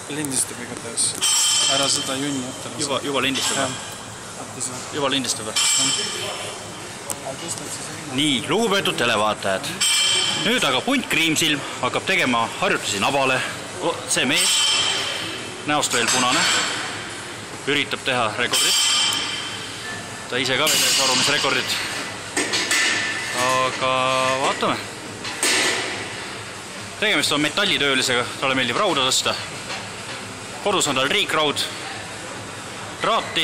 Lindistab igatahes. Ära seda junni võtta. Juba lindistab. Juba lindistab. Nii, lugupeetud televaatajad. Nüüd aga Punt Kriimsilm hakkab tegema harjutusi nabale. See mees, näost veel punane, üritab teha rekordit. Ta ise ka veel sarumisrekordit. Aga vaatame. Tegemist on metallitöölisega, talle meeldib rauda tõsta. Kodus on tal riikraud, raati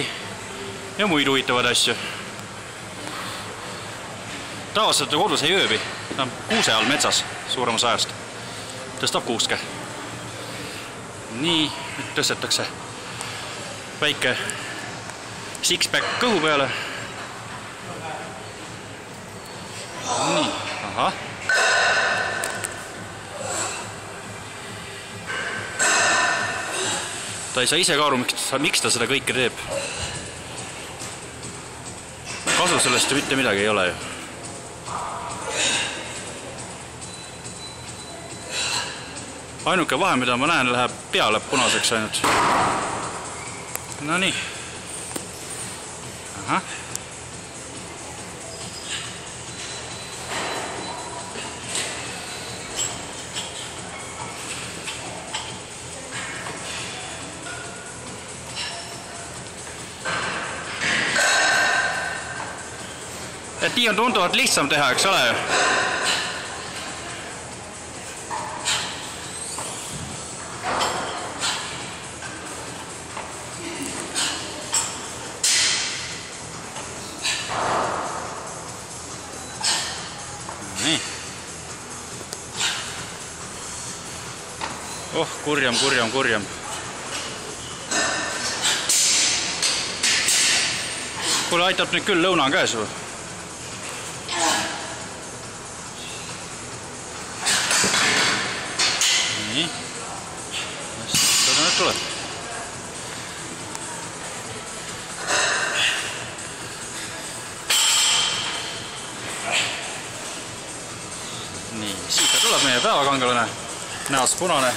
ja muid huvitavad asju. Tavaliselt ta kodus ei ööbi, ta on kuuse all metsas suuremas ajast. Tõstab kuuske. Nii, nüüd tõstetakse väike six-pack kõhu peale. Nii, aha. Ta ei saa ise ka aru, miks ta seda kõike teeb. Kasu sellest mitte midagi ei ole ju. Ainuke vahe, mida ma näen, läheb peale punaseks ainult. No nii. Aha. Et nii on tunduvalt lihtsam teha, eks ole ju? Nii. Oh, kurjam. Kuule, aitab nüüd küll, lõuna on käes või? Nii. Seda nüüd tuleb. Nii, siit tuleb meie päevakangelane. Näost punane.